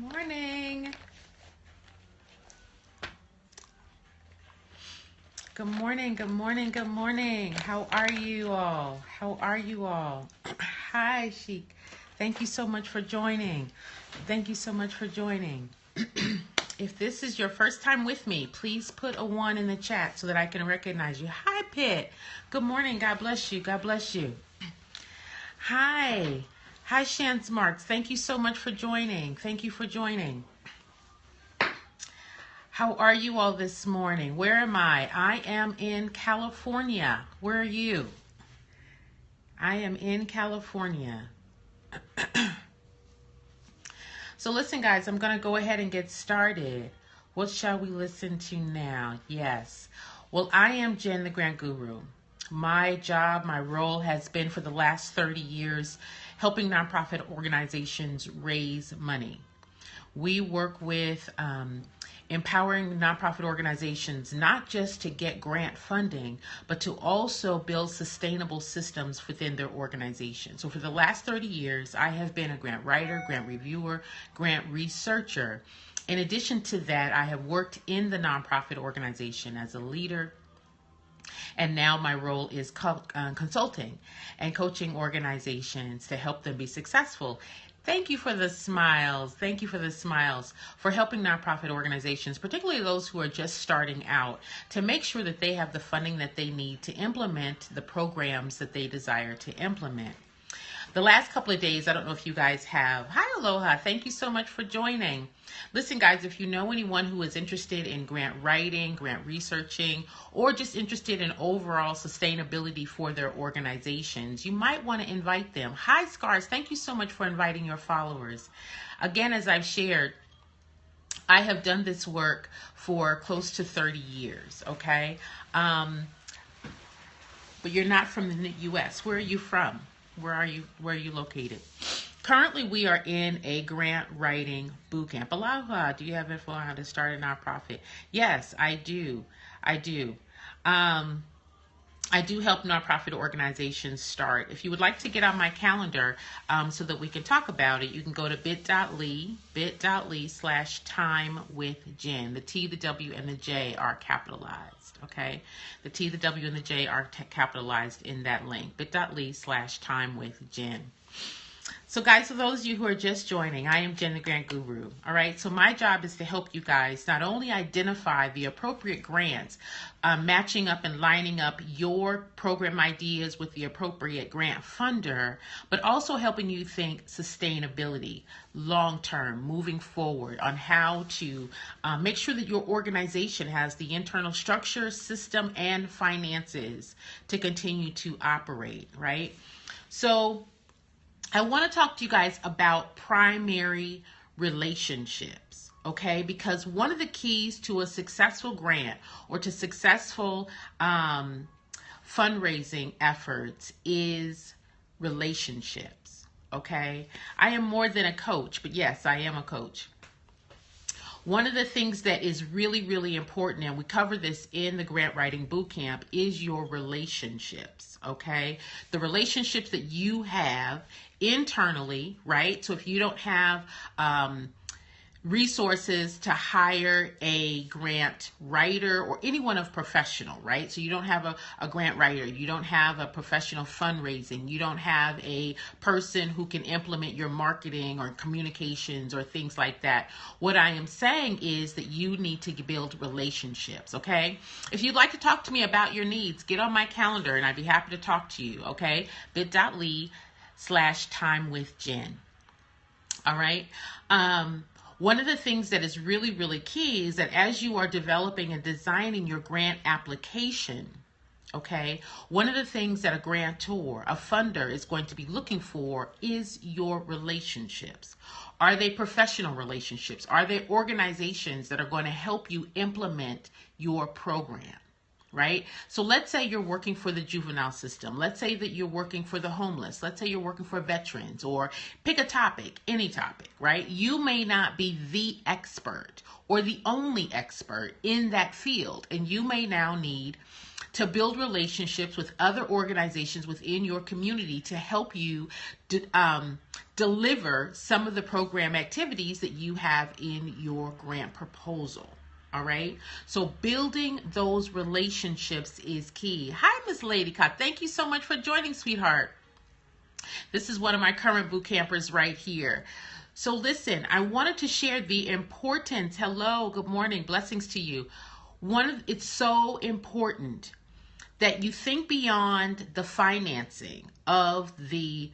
Morning. Good morning. Good morning. Good morning. How are you all? How are you all? Hi, Sheik. Thank you so much for joining. Thank you so much for joining. If this is your first time with me, please put a 1 in the chat so that I can recognize you. Hi, Pitt. Good morning. God bless you. God bless you. Hi. Hi, Chance Marks. Thank you so much for joining. Thank you for joining. How are you all this morning? Where am I? I am in California. Where are you? I am in California. So listen, guys, I'm going to go ahead and get started. What shall we listen to now? Yes. Well, I am Jen, the Grant Guru. My job, my role has been for the last 30 years helping nonprofit organizations raise money. We work with empowering nonprofit organizations not just to get grant funding, but to also build sustainable systems within their organization. So for the last 30 years, I have been a grant writer, grant reviewer, grant researcher. In addition to that, I have worked in the nonprofit organization as a leader. And now my role is consulting and coaching organizations to help them be successful. Thank you for the smiles. Thank you for the smiles for helping nonprofit organizations, particularly those who are just starting out, to make sure that they have the funding that they need to implement the programs that they desire to implement. The last couple of days, I don't know if you guys have. Hi, Aloha. Thank you so much for joining. Listen, guys, if you know anyone who is interested in grant writing, grant researching, or just interested in overall sustainability for their organizations, you might want to invite them. Hi, Scars. Thank you so much for inviting your followers. Again, as I've shared, I have done this work for close to 30 years, okay? But you're not from the U.S. Where are you from? Where are you located? Currently, we are in a grant writing boot camp. Aloha, do you have info on how to start a nonprofit? Yes, I do. I do. I do help nonprofit organizations start. If you would like to get on my calendar so that we can talk about it, you can go to bit.ly/time with Jen. The T, the W, and the J are capitalized, okay? The T, the W, and the J are capitalized in that link, bit.ly/time with Jen. So guys, for those of you who are just joining, I am Jen, the Grant Guru. All right, so my job is to help you guys not only identify the appropriate grants, matching up and lining up your program ideas with the appropriate grant funder, but also helping you think sustainability, long-term, moving forward on how to make sure that your organization has the internal structure, system, and finances to continue to operate, right? So I want to talk to you guys about primary relationships, okay? Because one of the keys to a successful grant or to successful fundraising efforts is relationships, okay? I am more than a coach, but yes, I am a coach. One of the things that is really, really important, and we cover this in the Grant Writing Bootcamp, is your relationships, okay? The relationships that you have internally, right? So if you don't have resources to hire a grant writer or anyone of professional, right? So you don't have a grant writer, you don't have a professional fundraising, you don't have a person who can implement your marketing or communications or things like that. What I am saying is that you need to build relationships, okay? If you'd like to talk to me about your needs, get on my calendar and I'd be happy to talk to you, okay? bit.ly/time with Jen. All right. One of the things that is really, really key is that as you are developing and designing your grant application, okay, one of the things that a grantor, a funder is going to be looking for is your relationships. Are they professional relationships? Are they organizations that are going to help you implement your program? Right? So let's say you're working for the juvenile system. Let's say that you're working for the homeless. Let's say you're working for veterans, or pick a topic, any topic, right? You may not be the expert or the only expert in that field, and you may now need to build relationships with other organizations within your community to help you deliver some of the program activities that you have in your grant proposal. All right. So building those relationships is key. Hi, Miss Lady Cop. Thank you so much for joining, sweetheart. This is one of my current boot campers right here. So listen, I wanted to share the importance. Hello, good morning, blessings to you. It's so important that you think beyond the financing of the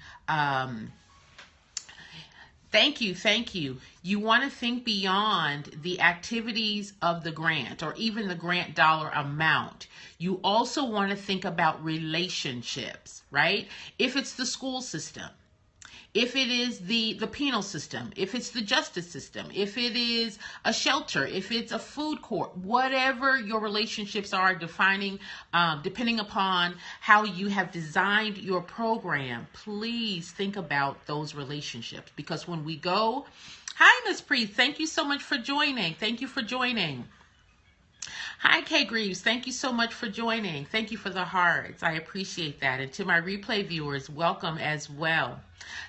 Thank you. You want to think beyond the activities of the grant or even the grant dollar amount. You also want to think about relationships, right? If it's the school system, if it is the penal system, if it's the justice system, if it is a shelter, if it's a food court, whatever your relationships are defining, depending upon how you have designed your program, please think about those relationships. Because when we go, hi, Miss Priest, thank you so much for joining. Thank you for joining. Hi, Kay Greaves. Thank you so much for joining. Thank you for the hearts. I appreciate that. And to my replay viewers, welcome as well.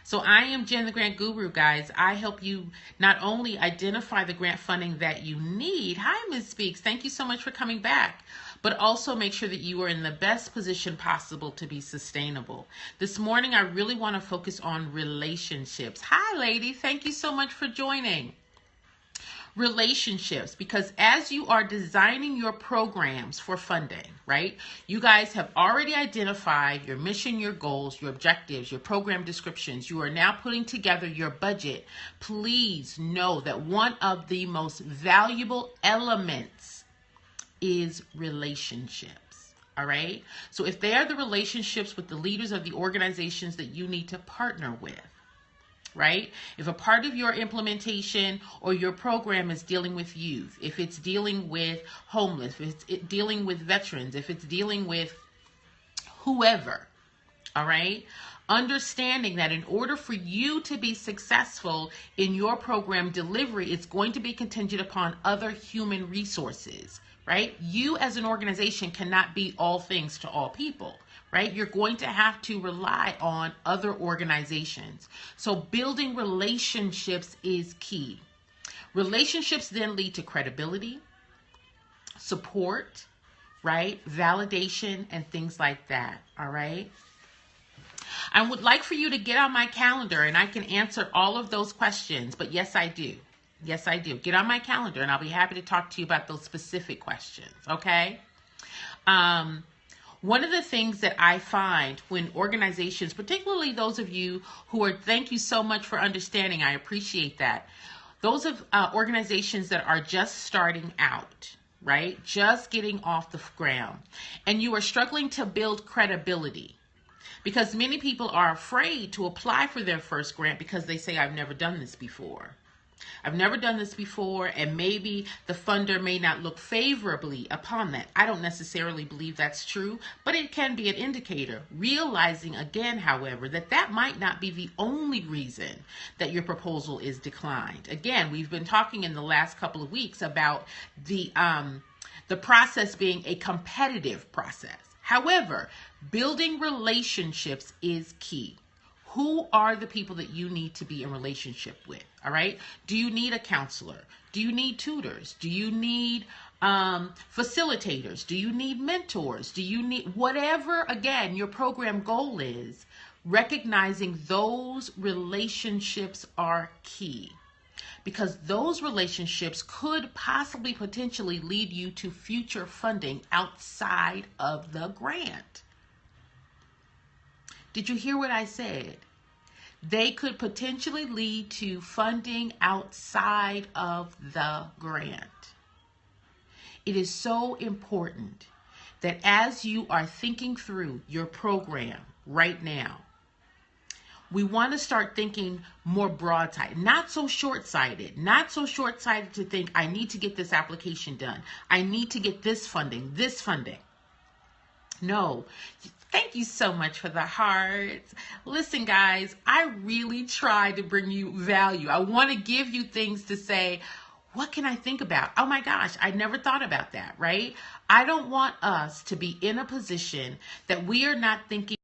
So I am Jen, the Grant Guru, guys. I help you not only identify the grant funding that you need. Hi, Ms. Speaks. Thank you so much for coming back. But also make sure that you are in the best position possible to be sustainable. This morning, I really want to focus on relationships. Hi, lady. Thank you so much for joining. Relationships, because as you are designing your programs for funding, right, you guys have already identified your mission, your goals, your objectives, your program descriptions. You are now putting together your budget. Please know that one of the most valuable elements is relationships. All right. So if they are the relationships with the leaders of the organizations that you need to partner with, right? If a part of your implementation or your program is dealing with youth, if it's dealing with homeless, if it's dealing with veterans, if it's dealing with whoever, all right? Understanding that in order for you to be successful in your program delivery, it's going to be contingent upon other human resources, right? You as an organization cannot be all things to all people. Right? You're going to have to rely on other organizations. So building relationships is key. Relationships then lead to credibility, support, right? Validation and things like that. All right. I would like for you to get on my calendar and I can answer all of those questions. But yes, I do. Yes, I do. Get on my calendar and I'll be happy to talk to you about those specific questions. Okay. One of the things that I find when organizations, particularly those of you who are, thank you so much for understanding, I appreciate that. Those of organizations that are just starting out, right, just getting off the ground, and you are struggling to build credibility, because many people are afraid to apply for their first grant because they say, I've never done this before. I've never done this before, and maybe the funder may not look favorably upon that. I don't necessarily believe that's true, but it can be an indicator. Realizing again, however, that might not be the only reason that your proposal is declined. Again, we've been talking in the last couple of weeks about the process being a competitive process. However, building relationships is key. Who are the people that you need to be in relationship with? All right. Do you need a counselor? Do you need tutors? Do you need facilitators? Do you need mentors? Do you need whatever, again, your program goal is? Recognizing those relationships are key, because those relationships could possibly potentially lead you to future funding outside of the grant. Did you hear what I said? They could potentially lead to funding outside of the grant. It is so important that as you are thinking through your program right now, we want to start thinking more broad-sighted, not so short-sighted, to think, I need to get this application done. I need to get this funding. No. Thank you so much for the hearts. Listen, guys, I really try to bring you value. I want to give you things to say, What can I think about? Oh my gosh, I never thought about that, right? I don't want us to be in a position that we are not thinking